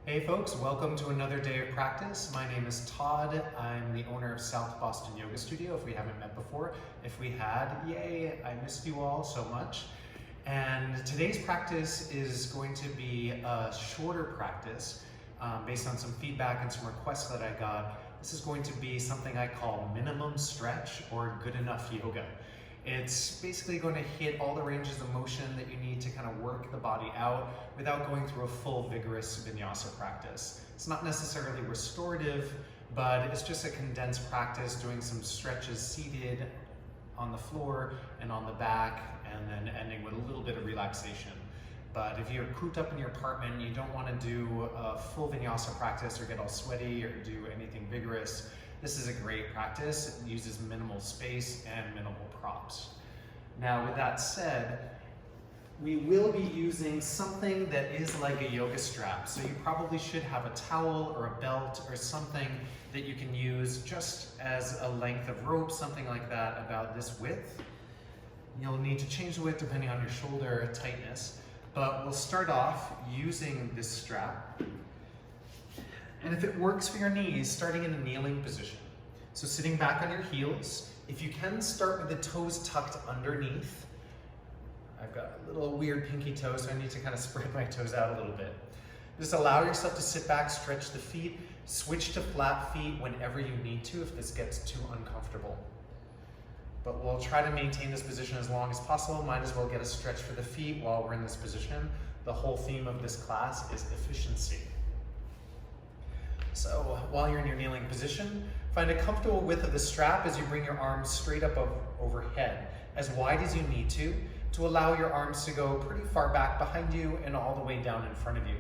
Hey folks, welcome to another day of practice. My name is Todd. I'm the owner of South Boston Yoga Studio, if we haven't met before. If we had, yay, I missed you all so much. And today's practice is going to be a shorter practice based on some feedback and some requests that I got. This is going to be something I call minimum stretch or good enough yoga. It's basically going to hit all the ranges of motion that you need to kind of work the body out without going through a full vigorous vinyasa practice. It's not necessarily restorative, but it's just a condensed practice doing some stretches seated on the floor and on the back, and then ending with a little bit of relaxation. But if you're cooped up in your apartment and you don't want to do a full vinyasa practice or get all sweaty or do anything vigorous, this is a great practice. It uses minimal space and minimal props. Now, with that said, we will be using something that is like a yoga strap. So you probably should have a towel or a belt or something that you can use just as a length of rope, something like that, about this width. You'll need to change the width depending on your shoulder tightness, but we'll start off using this strap. And if it works for your knees, starting in a kneeling position. So sitting back on your heels, if you can start with the toes tucked underneath. I've got a little weird pinky toe, so I need to kind of spread my toes out a little bit. Just allow yourself to sit back, stretch the feet, switch to flat feet whenever you need to if this gets too uncomfortable. But we'll try to maintain this position as long as possible. Might as well get a stretch for the feet while we're in this position. The whole theme of this class is efficiency. So while you're in your kneeling position, find a comfortable width of the strap as you bring your arms straight up overhead, as wide as you need to allow your arms to go pretty far back behind you and all the way down in front of you.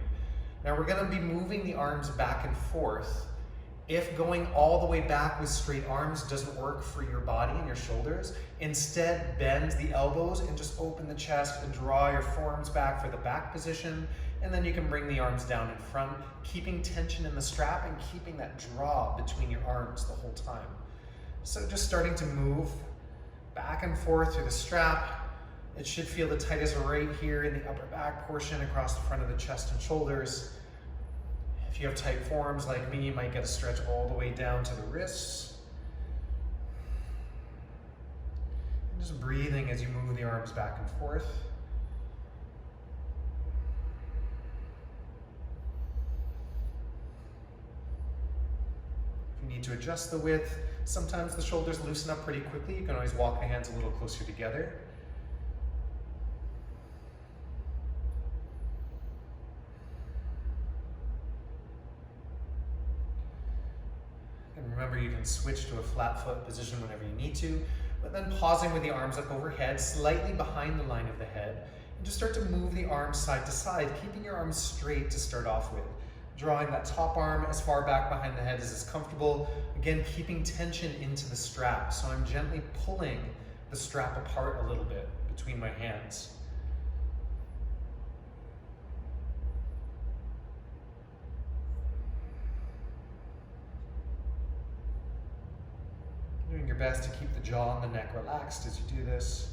Now we're going to be moving the arms back and forth. If going all the way back with straight arms doesn't work for your body and your shoulders, instead bend the elbows and just open the chest and draw your forearms back for the back position. And then you can bring the arms down in front, keeping tension in the strap and keeping that draw between your arms the whole time. So just starting to move back and forth through the strap. It should feel the tightest right here in the upper back portion across the front of the chest and shoulders. If you have tight forearms like me, you might get a stretch all the way down to the wrists. And just breathing as you move the arms back and forth. If you need to adjust the width, sometimes the shoulders loosen up pretty quickly. You can always walk the hands a little closer together. And remember, you can switch to a flat foot position whenever you need to, but then pausing with the arms up overhead, slightly behind the line of the head, and just start to move the arms side to side, keeping your arms straight to start off with. Drawing that top arm as far back behind the head as is comfortable. Again, keeping tension into the strap. So I'm gently pulling the strap apart a little bit between my hands. Doing your best to keep the jaw and the neck relaxed as you do this.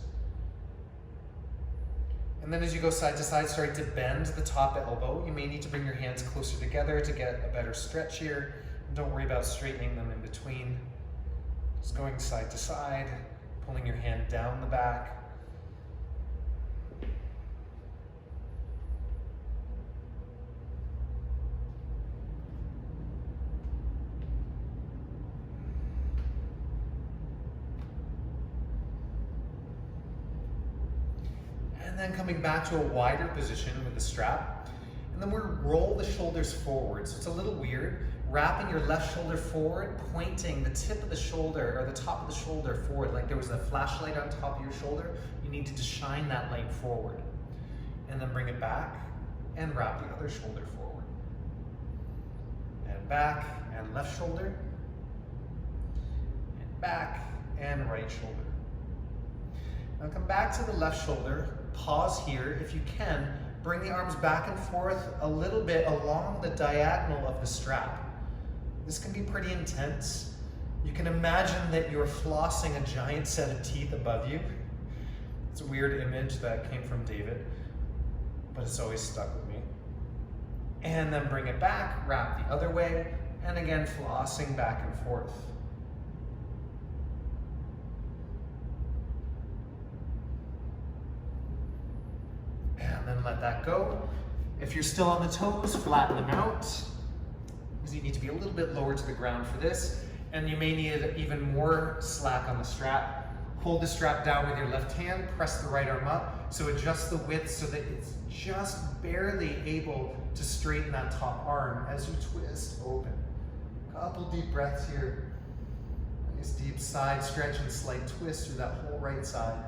And then as you go side to side, starting to bend the top elbow. You may need to bring your hands closer together to get a better stretch here. And don't worry about straightening them in between. Just going side to side, pulling your hand down the back. And then coming back to a wider position with the strap. And then we'll roll the shoulders forward. So it's a little weird. Wrapping your left shoulder forward, pointing the tip of the shoulder or the top of the shoulder forward, like there was a flashlight on top of your shoulder. You needed to shine that light forward. And then bring it back and wrap the other shoulder forward. And back and left shoulder. And back and right shoulder. Now come back to the left shoulder. Pause here. If you can, bring the arms back and forth a little bit along the diagonal of the strap. This can be pretty intense. You can imagine that you're flossing a giant set of teeth above you. It's a weird image that came from David, but it's always stuck with me. And then bring it back, wrap the other way, and again, flossing back and forth. And then let that go. If you're still on the toes, flatten them out, because you need to be a little bit lower to the ground for this, and you may need even more slack on the strap. Hold the strap down with your left hand, press the right arm up, so adjust the width so that it's just barely able to straighten that top arm as you twist open. Couple deep breaths here. Nice deep side stretch and slight twist through that whole right side.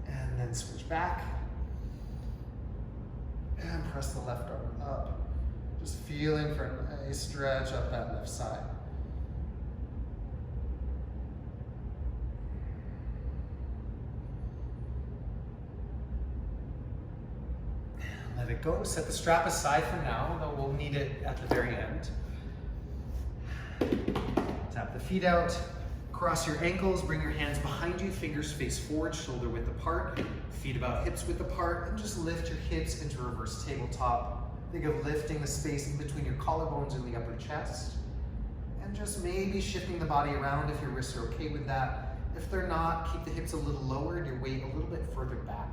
And then switch back. And press the left arm up. Just feeling for a nice stretch up that left side. Let it go. Set the strap aside for now, though we'll need it at the very end. Tap the feet out. Cross your ankles. Bring your hands behind you. Fingers face forward, shoulder width apart. Feet about hips width apart. And just lift your hips into reverse tabletop. Think of lifting the space in between your collarbones and the upper chest. And just maybe shifting the body around if your wrists are okay with that. If they're not, keep the hips a little lower and your weight a little bit further back.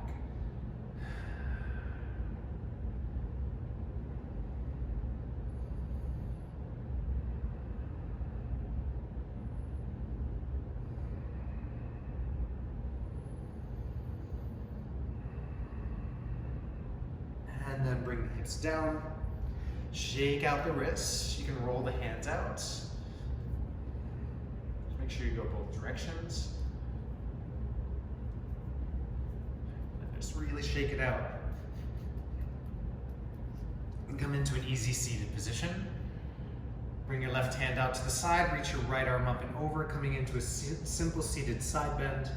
And then bring the hips down. Shake out the wrists. You can roll the hands out. Just make sure you go both directions. And just really shake it out. And come into an easy seated position. Bring your left hand out to the side. Reach your right arm up and over, coming into a simple seated side bend.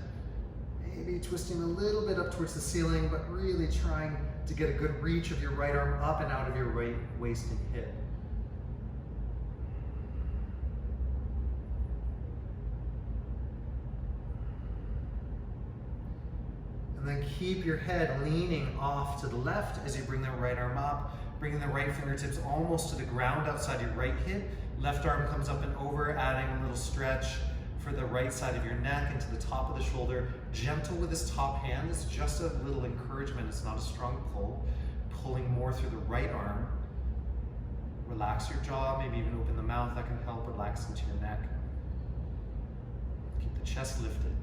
Maybe twisting a little bit up towards the ceiling, but really trying to get a good reach of your right arm up and out of your right waist and hip. And then keep your head leaning off to the left as you bring the right arm up, bringing the right fingertips almost to the ground outside your right hip. Left arm comes up and over, adding a little stretch for the right side of your neck and to the top of the shoulder. Gentle with this top hand. It's just a little encouragement. It's not a strong pull. Pulling more through the right arm. Relax your jaw, maybe even open the mouth. That can help relax into your neck. Keep the chest lifted.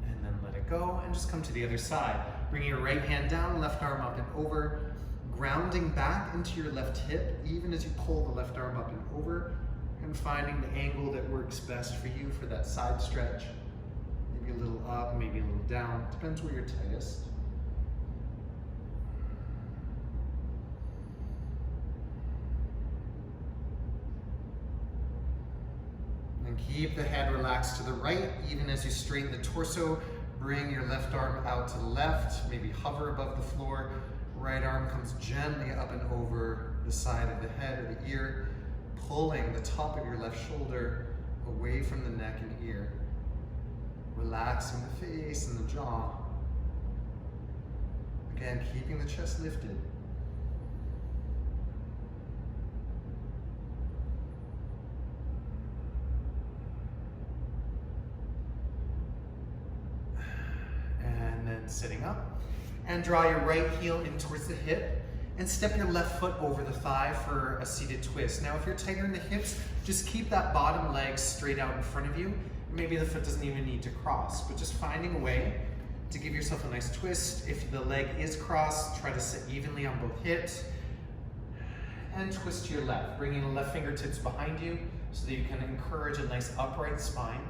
And then let it go and just come to the other side. Bring your right hand down, left arm up and over. Grounding back into your left hip, even as you pull the left arm up and over, and finding the angle that works best for you for that side stretch. Maybe a little up, maybe a little down, depends where you're tightest. And keep the head relaxed to the right, even as you straighten the torso. Bring your left arm out to the left, maybe hover above the floor. Right arm comes gently up and over the side of the head or the ear, pulling the top of your left shoulder away from the neck and ear. Relaxing the face and the jaw. Again, keeping the chest lifted. And then sitting up. And draw your right heel in towards the hip and step your left foot over the thigh for a seated twist. Now, if you're tighter in the hips, just keep that bottom leg straight out in front of you. Maybe the foot doesn't even need to cross, but just finding a way to give yourself a nice twist. If the leg is crossed, try to sit evenly on both hips and twist to your left, bringing the left fingertips behind you so that you can encourage a nice upright spine.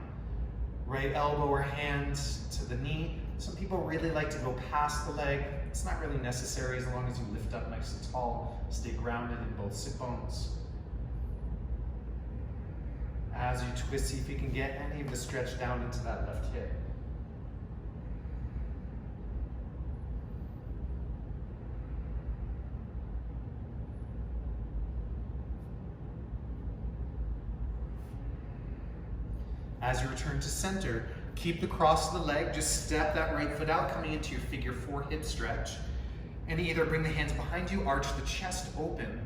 Right elbow or hand to the knee. Some people really like to go past the leg. It's not really necessary as long as you lift up nice and tall. Stay grounded in both sit bones. As you twist, see if you can get any of the stretch down into that left hip. As you return to center, keep the cross of the leg, just step that right foot out, coming into your figure 4 hip stretch. And either bring the hands behind you, arch the chest open,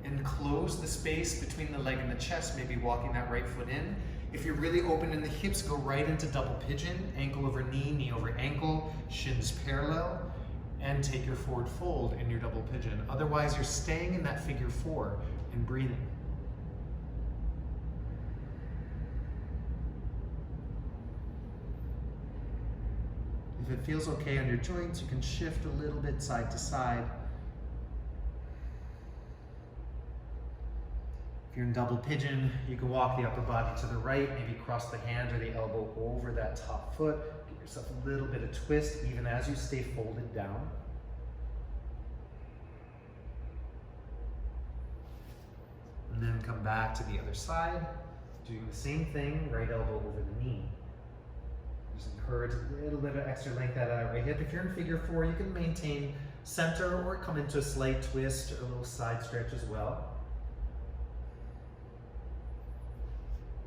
and close the space between the leg and the chest, maybe walking that right foot in. If you're really open in the hips, go right into double pigeon, ankle over knee, knee over ankle, shins parallel, and take your forward fold in your double pigeon. Otherwise, you're staying in that figure 4 and breathing. If it feels okay on your joints, you can shift a little bit side to side. If you're in double pigeon, you can walk the upper body to the right, maybe cross the hand or the elbow over that top foot. Give yourself a little bit of twist even as you stay folded down. And then come back to the other side, doing the same thing, right elbow over the knee. Just encourage a little bit of extra length out of that right hip. If you're in figure 4, you can maintain center or come into a slight twist or a little side stretch as well.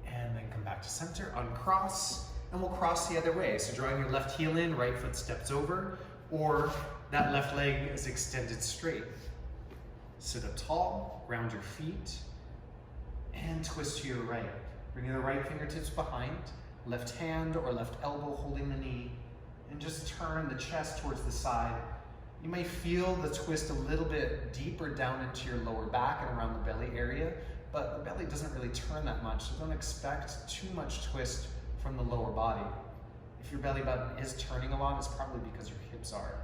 And then come back to center, uncross, and we'll cross the other way. So drawing your left heel in, right foot steps over, or that left leg is extended straight. Sit up tall, round your feet, and twist to your right. Bringing the right fingertips behind, left hand or left elbow holding the knee, and just turn the chest towards the side. You may feel the twist a little bit deeper down into your lower back and around the belly area, but the belly doesn't really turn that much, so don't expect too much twist from the lower body. If your belly button is turning a lot, it's probably because your hips are.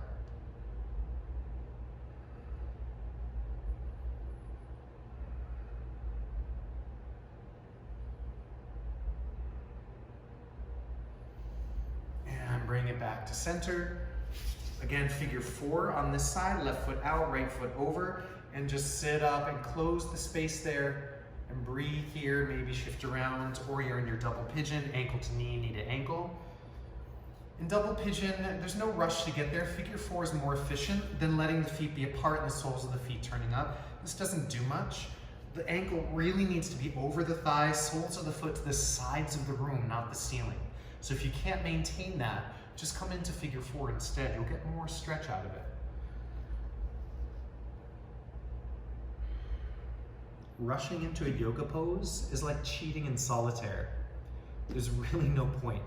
And bring it back to center. Again, figure 4 on this side, left foot out, right foot over, and just sit up and close the space there and breathe here, maybe shift around, or you're in your double pigeon, ankle to knee, knee to ankle. In double pigeon, there's no rush to get there. Figure 4 is more efficient than letting the feet be apart and the soles of the feet turning up. This doesn't do much. The ankle really needs to be over the thighs, soles of the foot to the sides of the room, not the ceiling. So if you can't maintain that, just come into figure 4 instead. You'll get more stretch out of it. Rushing into a yoga pose is like cheating in solitaire. There's really no point.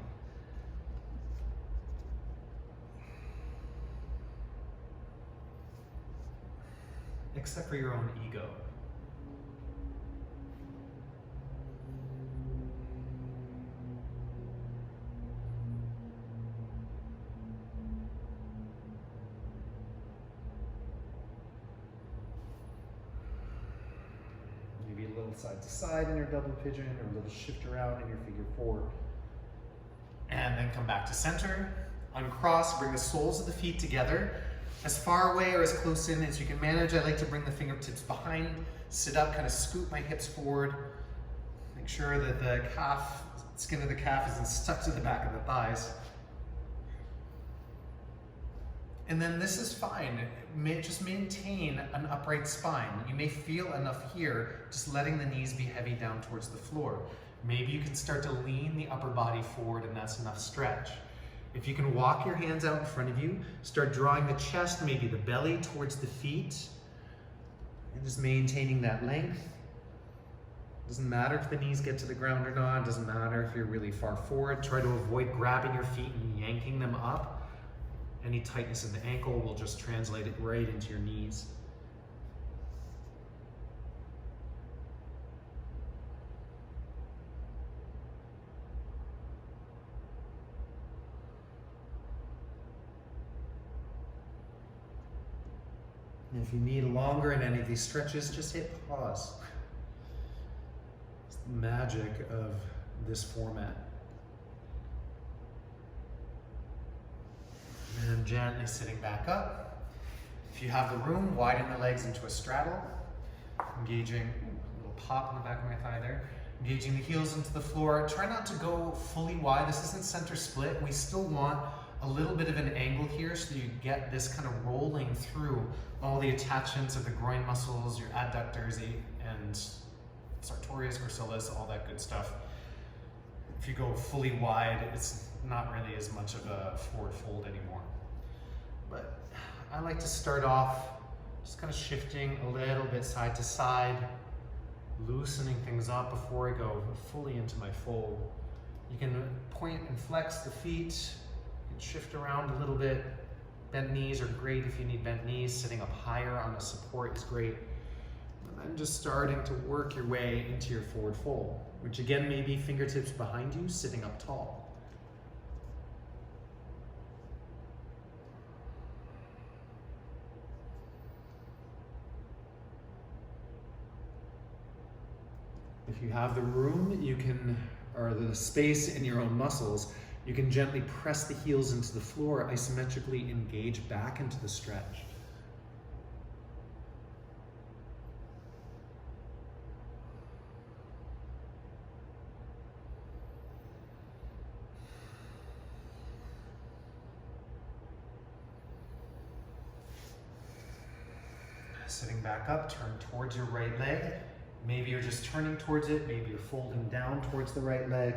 Except for your own ego. Side to side in your double pigeon, or a little shift around in your figure 4. And then come back to center, uncross, bring the soles of the feet together, as far away or as close in as you can manage. I like to bring the fingertips behind, sit up, kind of scoop my hips forward, make sure that the calf, skin of the calf isn't stuck to the back of the thighs. And then this is fine. Just maintain an upright spine. You may feel enough here, just letting the knees be heavy down towards the floor. Maybe you can start to lean the upper body forward, and that's enough stretch. If you can walk your hands out in front of you, start drawing the chest, maybe the belly towards the feet, and just maintaining that length. Doesn't matter if the knees get to the ground or not. Doesn't matter if you're really far forward. Try to avoid grabbing your feet and yanking them up. Any tightness in the ankle will just translate it right into your knees. And if you need longer in any of these stretches, just hit pause. It's the magic of this format. And gently sitting back up. If you have the room, widen the legs into a straddle, engaging, a little pop in the back of my thigh there, engaging the heels into the floor. Try not to go fully wide. This isn't center split. We still want a little bit of an angle here so that you get this kind of rolling through all the attachments of the groin muscles, your adductors and sartorius, gracilis, all that good stuff. if you go fully wide, it's not really as much of a forward fold anymore. But I like to start off just kind of shifting a little bit side to side, loosening things up before I go fully into my fold. You can point and flex the feet, you can shift around a little bit. Bent knees are great if you need bent knees. Sitting up higher on a support is great. And then just starting to work your way into your forward fold, which again may be fingertips behind you, sitting up tall. If you have the room, you can, or the space in your own muscles, you can gently press the heels into the floor, isometrically engage back into the stretch. Sitting back up, turn towards your right leg. Maybe you're just turning towards it, maybe you're folding down towards the right leg.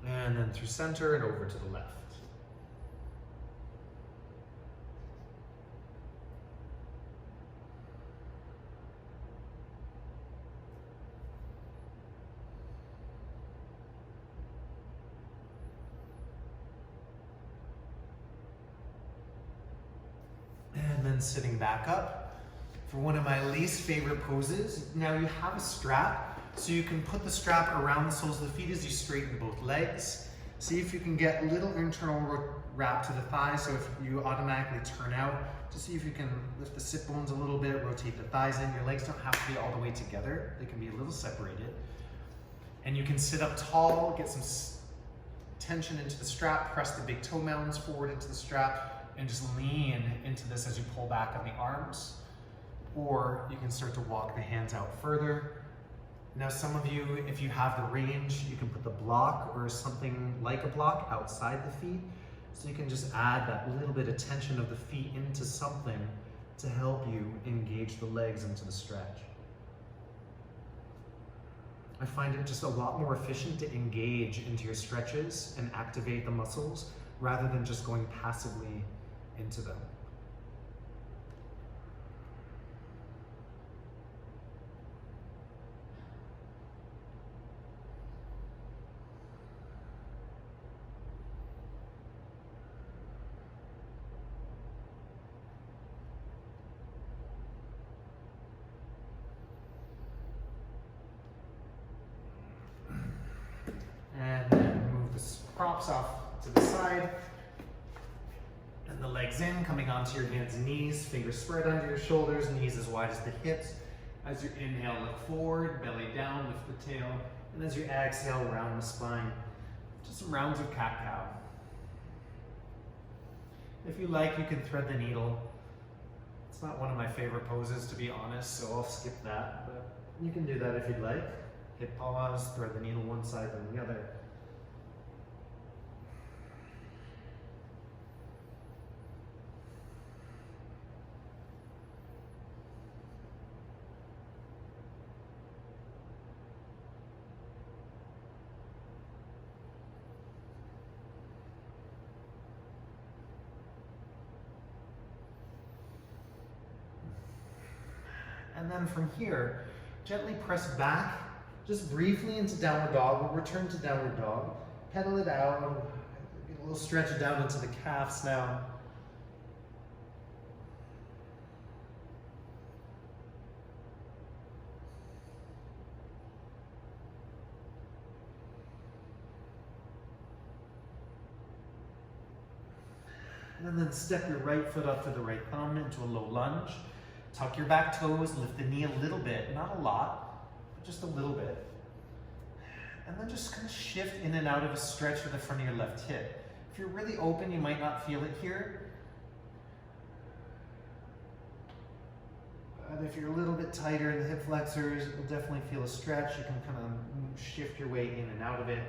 And then through center and over to the left. And then sitting back up for one of my least favorite poses. Now you have a strap, so you can put the strap around the soles of the feet as you straighten both legs. See if you can get a little internal wrap to the thighs, so if you automatically turn out, to see if you can lift the sit bones a little bit, rotate the thighs in. Your legs don't have to be all the way together. They can be a little separated. And you can sit up tall, get some tension into the strap, press the big toe mounds forward into the strap, and just lean into this as you pull back on the arms. Or you can start to walk the hands out further. Now some of you, if you have the range, you can put the block or something like a block outside the feet. So you can just add that little bit of tension of the feet into something to help you engage the legs into the stretch. I find it just a lot more efficient to engage into your stretches and activate the muscles rather than just going passively into them. And then move the props off to the side. And the legs in, coming onto your hands and knees, fingers spread under your shoulders, knees as wide as the hips. As you inhale, look forward, belly down, lift the tail. And as you exhale, round the spine. Just some rounds of cat-cow. If you like, you can thread the needle. It's not one of my favorite poses, to be honest, so I'll skip that. But you can do that if you'd like. Hit pause, thread the needle one side, then the other. And then from here, gently press back, just briefly into downward dog. We'll return to downward dog. Pedal it out, get a little stretch down into the calves now. And then step your right foot up to the right thumb into a low lunge. Tuck your back toes, lift the knee a little bit, not a lot, but just a little bit. And then just kind of shift in and out of a stretch with the front of your left hip. If you're really open, you might not feel it here. But if you're a little bit tighter in the hip flexors, you'll definitely feel a stretch. You can kind of shift your way in and out of it.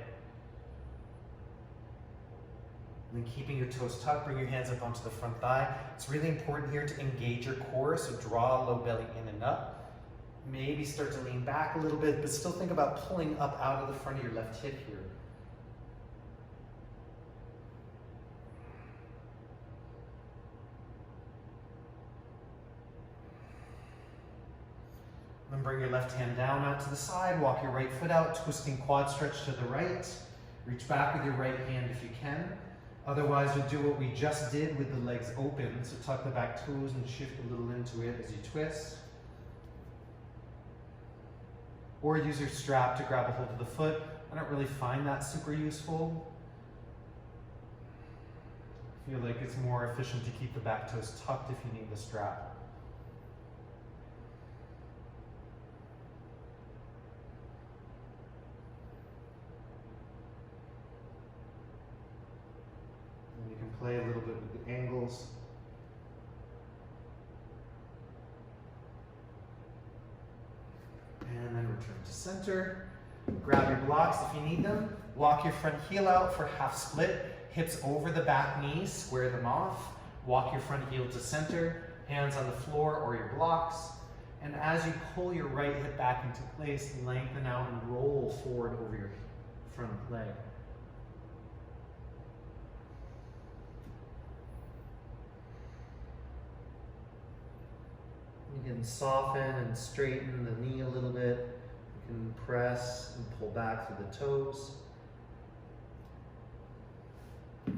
And then keeping your toes tucked, bring your hands up onto the front thigh. It's really important here to engage your core, so draw low belly in and up. Maybe start to lean back a little bit, but still think about pulling up out of the front of your left hip here. Then bring your left hand down out to the side, walk your right foot out, twisting quad stretch to the right. Reach back with your right hand if you can. Otherwise, you'll do what we just did with the legs open. So tuck the back toes and shift a little into it as you twist. Or use your strap to grab a hold of the foot. I don't really find that super useful. I feel like it's more efficient to keep the back toes tucked if you need the strap. You can play a little bit with the angles. And then return to center. Grab your blocks if you need them. Walk your front heel out for half split. Hips over the back knees, square them off. Walk your front heel to center. Hands on the floor or your blocks. And as you pull your right hip back into place, lengthen out and roll forward over your front leg. You can soften and straighten the knee a little bit. You can press and pull back through the toes. And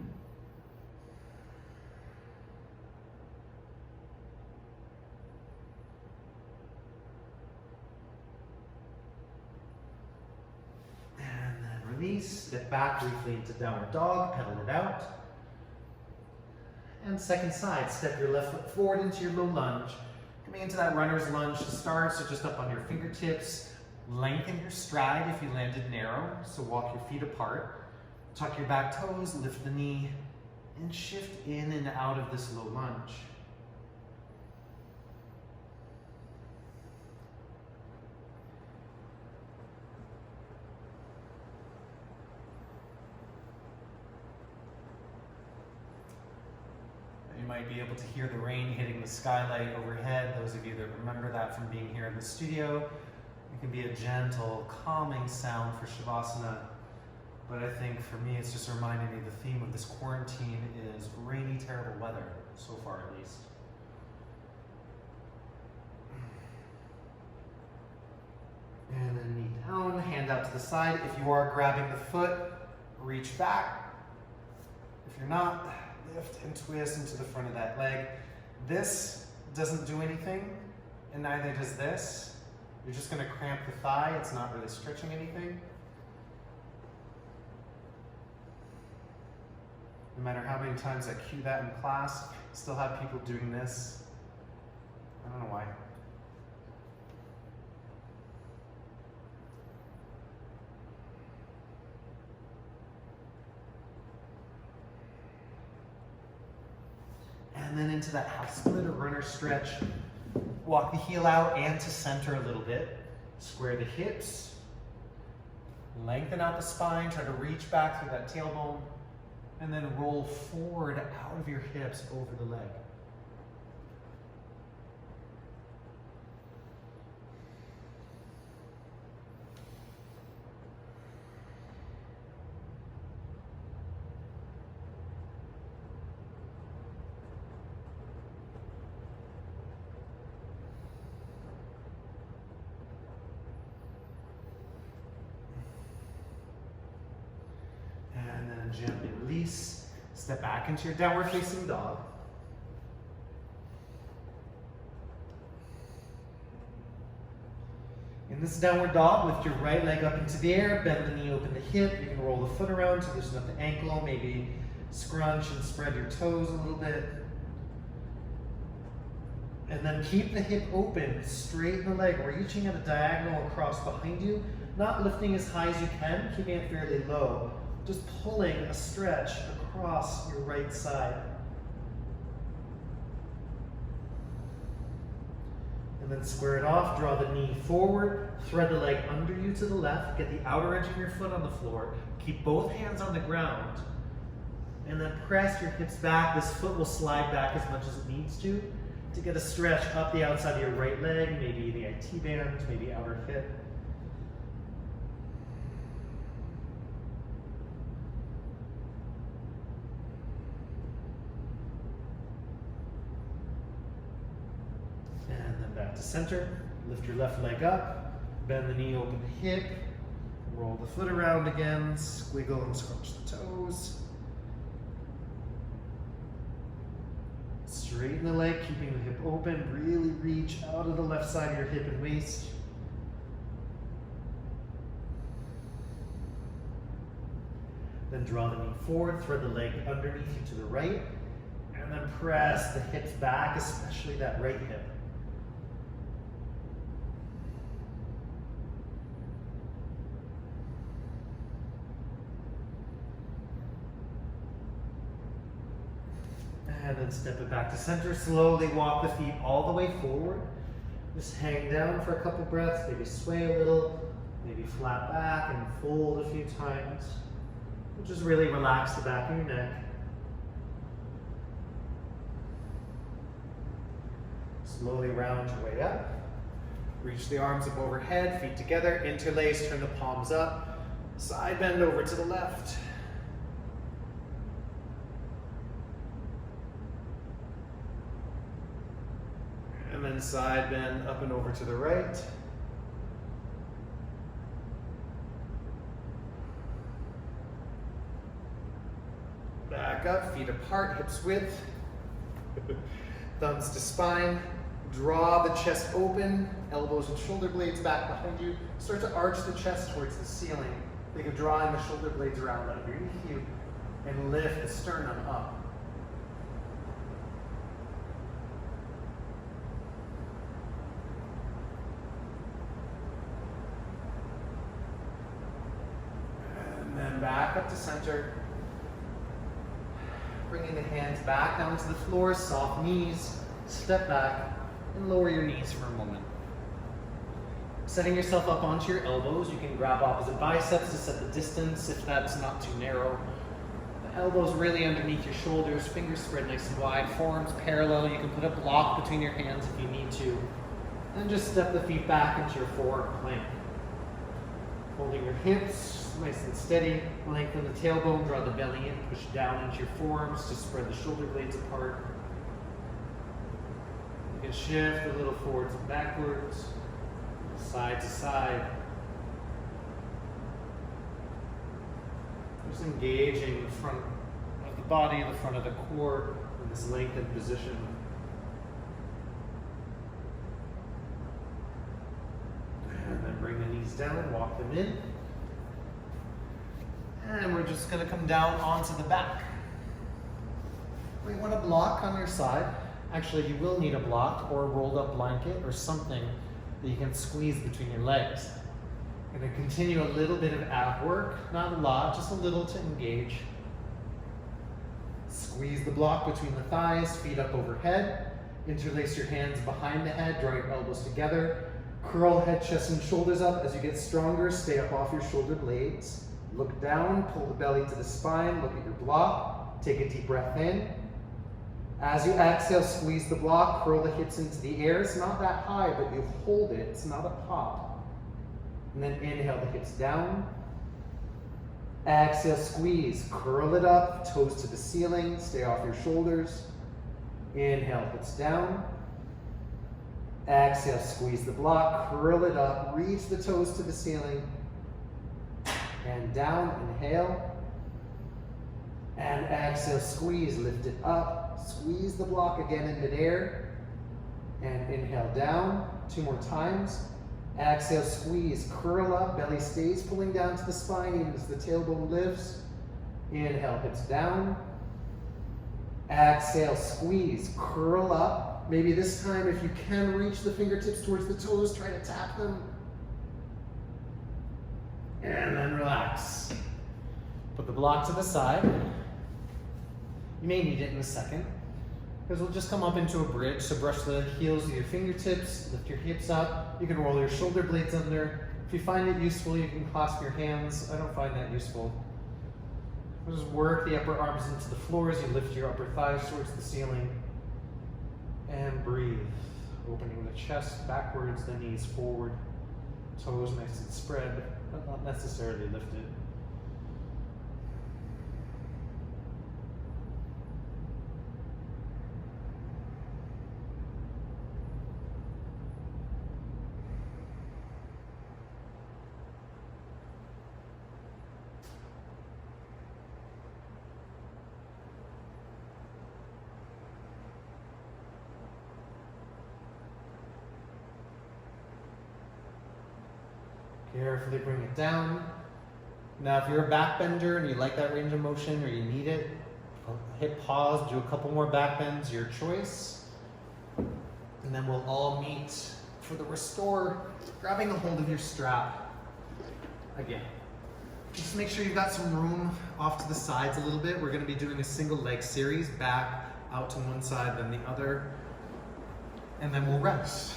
then release, step back briefly into downward dog, pedal it out. And second side, step your left foot forward into your low lunge. Coming into that runner's lunge to start, so just up on your fingertips. Lengthen your stride if you landed narrow, so walk your feet apart. Tuck your back toes, lift the knee, and shift in and out of this low lunge. You might be able to hear the rain hitting the skylight overhead. Those of you that remember that from being here in the studio, it can be a gentle, calming sound for Shavasana. But I think for me, it's just reminding me the theme of this quarantine is rainy, terrible weather, so far at least. And then knee down, hand out to the side. If you are grabbing the foot, reach back. If you're not, lift and twist into the front of that leg. This doesn't do anything, and neither does this. You're just going to cramp the thigh. It's not really stretching anything. No matter how many times I cue that in class, still have people doing this. I don't know why. And then into that half split or runner stretch. Walk the heel out and to center a little bit. Square the hips. Lengthen out the spine. Try to reach back through that tailbone. And then roll forward out of your hips over the leg. And then gently release. Step back into your downward facing dog. In this downward dog, lift your right leg up into the air, bend the knee, open the hip. You can roll the foot around to loosen up the ankle, maybe scrunch and spread your toes a little bit. And then keep the hip open, straighten the leg, reaching at a diagonal across behind you, not lifting as high as you can, keeping it fairly low. Just pulling a stretch across your right side. And then square it off, draw the knee forward, thread the leg under you to the left, get the outer edge of your foot on the floor, keep both hands on the ground, And then press your hips back. This foot will slide back as much as it needs to get a stretch up the outside of your right leg, maybe the IT band, maybe outer hip. And then back to center. Lift your left leg up, bend the knee, open the hip, roll the foot around again, squiggle and scrunch the toes. Straighten the leg, keeping the hip open. Really reach out of the left side of your hip and waist. Then draw the knee forward, thread the leg underneath you to the right, and then press the hips back, especially that right hip. And then step it back to center. Slowly walk the feet all the way forward. Just hang down for a couple breaths, maybe sway a little, maybe flat back and fold a few times. Just really relax the back of your neck. Slowly round your way up. Reach the arms up overhead, feet together, interlace, turn the palms up. Side bend over to the left. And then side bend up and over to the right. Back up, feet apart, hips width. Thumbs to spine. Draw the chest open, elbows and shoulder blades back behind you. Start to arch the chest towards the ceiling. Think of drawing the shoulder blades around underneath you and lift the sternum up. Back up to center. Bringing the hands back down to the floor, soft knees. Step back and lower your knees for a moment. Setting yourself up onto your elbows, you can grab opposite biceps to set the distance if that's not too narrow. The elbows really underneath your shoulders, fingers spread nice and wide, forearms parallel. You can put a block between your hands if you need to. And just step the feet back into your forward plank. Holding your hips nice and steady. Lengthen the tailbone, draw the belly in, push down into your forearms to spread the shoulder blades apart. You can shift a little forwards and backwards, side to side. Just engaging the front of the body, the front of the core in this lengthened position. And then bring the knees down, walk them in. And we're just going to come down onto the back. We want a block on your side. Actually, you will need a block or a rolled up blanket or something that you can squeeze between your legs. We're going to continue a little bit of ab work, not a lot, just a little to engage. Squeeze the block between the thighs, feet up overhead. Interlace your hands behind the head, draw your elbows together. Curl head, chest, and shoulders up. As you get stronger, stay up off your shoulder blades. Look down, pull the belly to the spine, look at your block. Take a deep breath in. As you exhale, squeeze the block, curl the hips into the air. It's not that high, but you hold it. It's not a pop. And then inhale the hips down. Exhale, squeeze, curl it up, toes to the ceiling, stay off your shoulders. Inhale, hips down. Exhale, squeeze the block, curl it up, reach the toes to the ceiling. And down, inhale. And exhale, squeeze, lift it up. Squeeze the block again in midair. And inhale down, 2 more times. Exhale, squeeze, curl up, belly stays pulling down to the spine even as the tailbone lifts. Inhale, hips down. Exhale, squeeze, curl up. Maybe this time, if you can reach the fingertips towards the toes, try to tap them. And then relax. Put the block to the side. You may need it in a second, because we'll just come up into a bridge. So brush the heels of your fingertips, lift your hips up. You can roll your shoulder blades under. If you find it useful, you can clasp your hands. I don't find that useful. Just work the upper arms into the floor as you lift your upper thighs towards the ceiling. And breathe. Opening the chest backwards, the knees forward. Toes nice and spread, but not necessarily lifted. Carefully bring it down. Now, if you're a back bender and you like that range of motion or you need it, hit pause, do a couple more back bends, your choice. And then we'll all meet for the restore, grabbing a hold of your strap again. Just make sure you've got some room off to the sides a little bit. We're going to be doing a single leg series, back out to one side, then the other, and then we'll rest.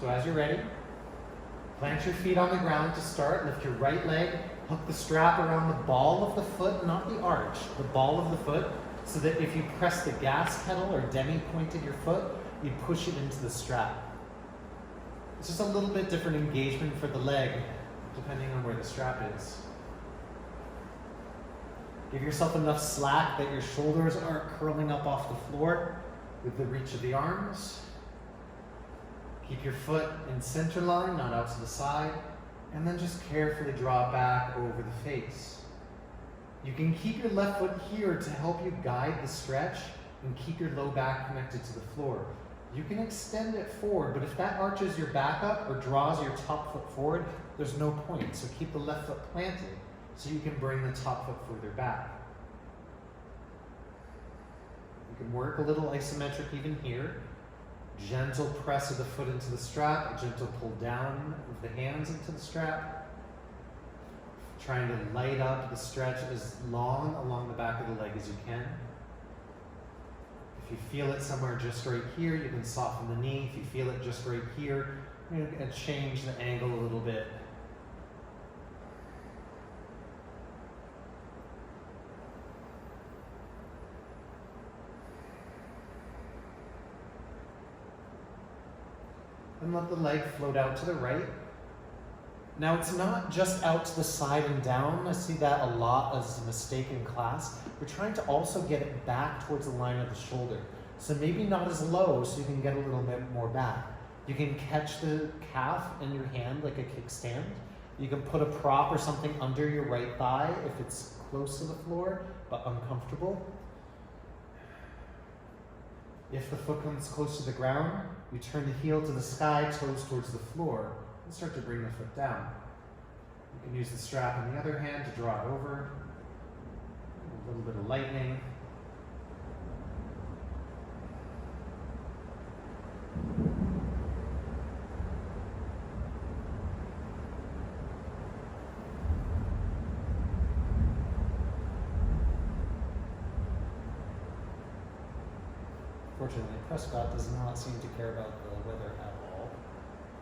So as you're ready, plant your feet on the ground to start. Lift your right leg, hook the strap around the ball of the foot, not the arch, the ball of the foot, so that if you press the gas pedal or demi-pointed your foot, you push it into the strap. It's just a little bit different engagement for the leg, depending on where the strap is. Give yourself enough slack that your shoulders aren't curling up off the floor with the reach of the arms. Keep your foot in center line, not out to the side, and then just carefully draw it back over the face. You can keep your left foot here to help you guide the stretch and keep your low back connected to the floor. You can extend it forward, but if that arches your back up or draws your top foot forward, there's no point. So keep the left foot planted so you can bring the top foot further back. You can work a little isometric even here. Gentle press of the foot into the strap, a gentle pull down of the hands into the strap. Trying to light up the stretch as long along the back of the leg as you can. If you feel it somewhere just right here, you can soften the knee. If you feel it just right here, you can change the angle a little bit. And let the leg float out to the right. Now it's not just out to the side and down. I see that a lot as a mistake in class. We're trying to also get it back towards the line of the shoulder. So maybe not as low so you can get a little bit more back. You can catch the calf in your hand like a kickstand. You can put a prop or something under your right thigh if it's close to the floor but uncomfortable. If the foot comes close to the ground, you turn the heel to the sky, toes towards the floor, and start to bring the foot down. You can use the strap in the other hand to draw it over. A little bit of lightening. Fortunately, Prescott does not seem to care about the weather at all,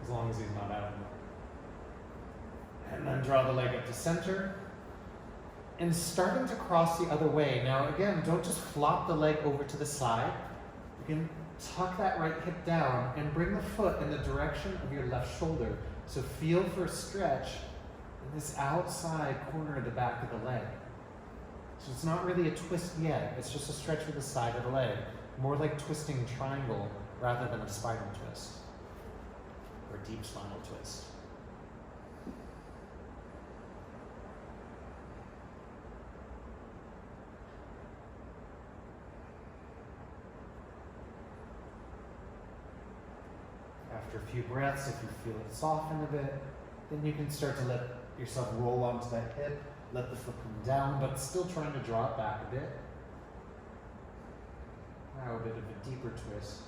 as long as he's not out. And then draw the leg up to center. And starting to cross the other way. Now again, don't just flop the leg over to the side. You can tuck that right hip down and bring the foot in the direction of your left shoulder. So feel for a stretch in this outside corner of the back of the leg. So it's not really a twist yet, it's just a stretch with the side of the leg. More like twisting triangle rather than a spinal twist or deep spinal twist. After a few breaths, if you feel it soften a bit, then you can start to let yourself roll onto that hip, let the foot come down, but still trying to draw it back a bit. Now a bit of a deeper twist.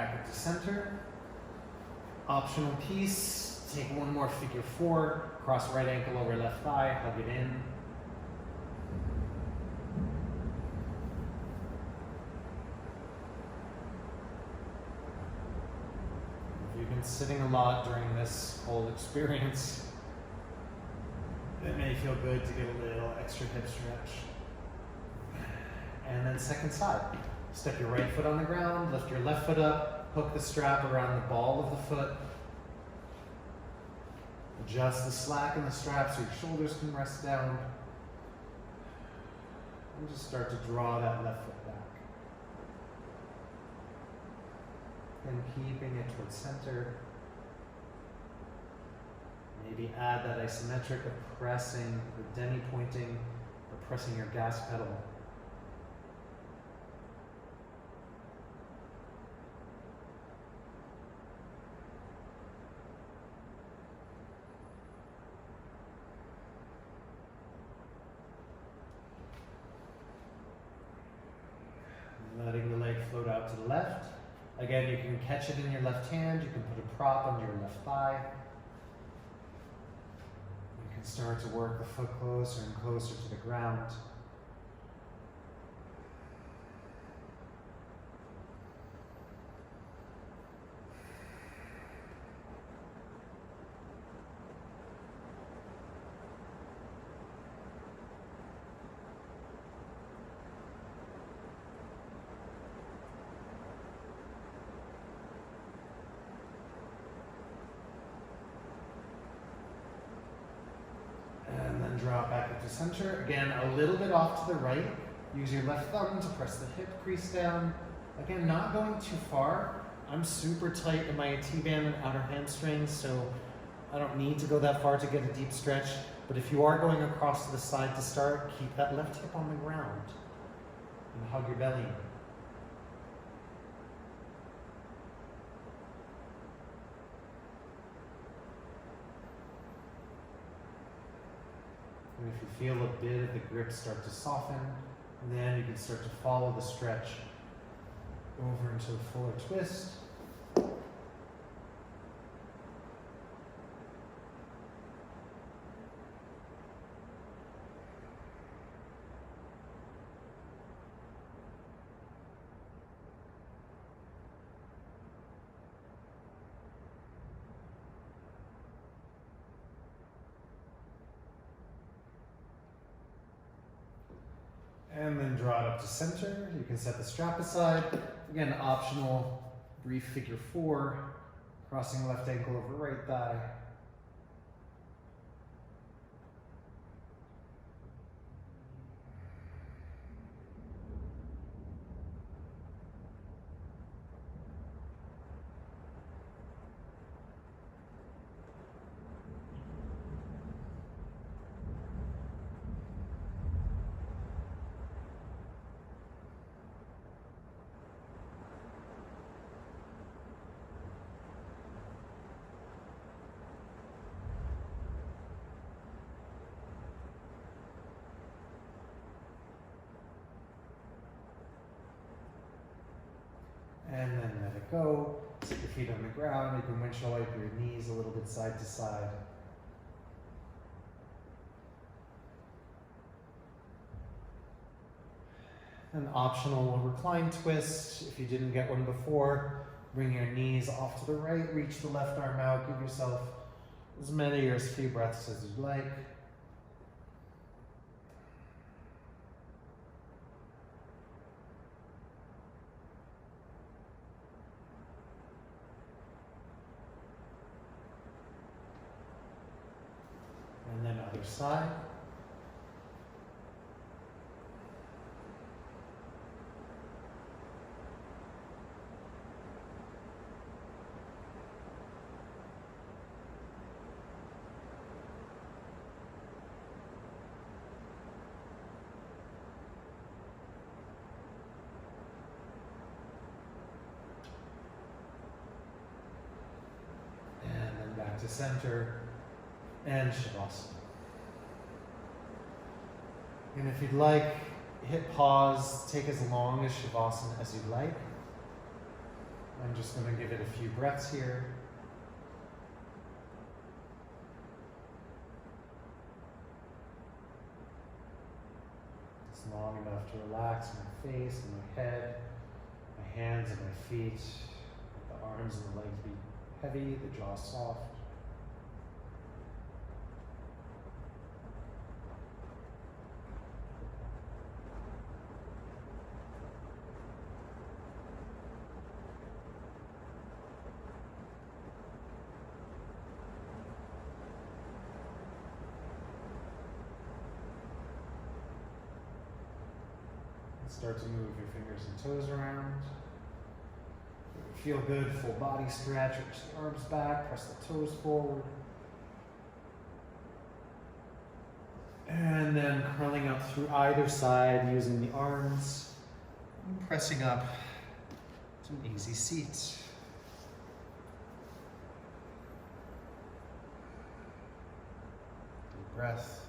back up to center. Optional piece, take one more figure four, cross right ankle over left thigh, hug it in. If you've been sitting a lot during this whole experience, it may feel good to get a little extra hip stretch. And then second side. Step your right foot on the ground, lift your left foot up, hook the strap around the ball of the foot. Adjust the slack in the strap so your shoulders can rest down. And just start to draw that left foot back. And keeping it towards center. Maybe add that isometric of pressing, or demi-pointing, or pressing your gas pedal. Letting the leg float out to the left. Again, you can catch it in your left hand. You can put a prop under your left thigh. You can start to work the foot closer and closer to the ground. Drop back up to center. Again, a little bit off to the right. Use your left thumb to press the hip crease down. Again, not going too far. I'm super tight in my T-band and outer hamstrings, so I don't need to go that far to get a deep stretch. But if you are going across to the side to start, keep that left hip on the ground and hug your belly. And if you feel a bit of the grip start to soften, then you can start to follow the stretch over into a fuller twist. And then draw it up to center. You can set the strap aside. Again, optional brief figure four, crossing left ankle over right thigh. And then let it go. Sit your feet on the ground. You can windshield wipe your knees a little bit side to side. An optional recline twist. If you didn't get one before, bring your knees off to the right, reach the left arm out, give yourself as many or as few breaths as you'd like. And then other side. And then back to center and Shavasana. And if you'd like, hit pause, take as long as Shavasana as you'd like. I'm just going to give it a few breaths here. It's long enough to relax my face and my head, my hands and my feet. Let the arms and the legs be heavy, the jaw soft. Start to move your fingers and toes around. Feel good, full body stretch. Reach the arms back, press the toes forward. And then curling up through either side using the arms. And pressing up to an easy seat. Deep breath.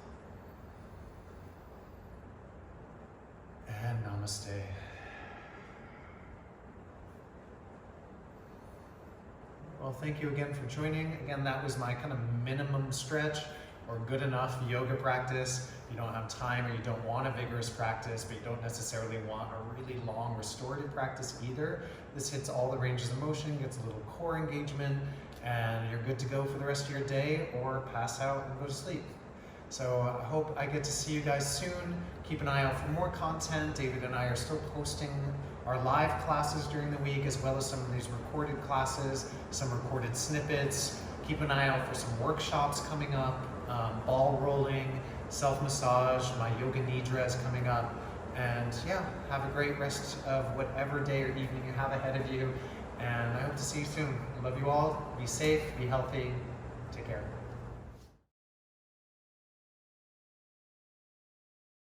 And namaste. Well, thank you again for joining. Again, that was my kind of minimum stretch or good enough yoga practice. If you don't have time or you don't want a vigorous practice, but you don't necessarily want a really long restorative practice either, this hits all the ranges of motion, gets a little core engagement, and you're good to go for the rest of your day or pass out and go to sleep. So I hope I get to see you guys soon. Keep an eye out for more content. David and I are still posting our live classes during the week, as well as some of these recorded classes, some recorded snippets. Keep an eye out for some workshops coming up, ball rolling, self-massage, my yoga nidra is coming up. And yeah, have a great rest of whatever day or evening you have ahead of you. And I hope to see you soon. I love you all. Be safe, be healthy. Take care.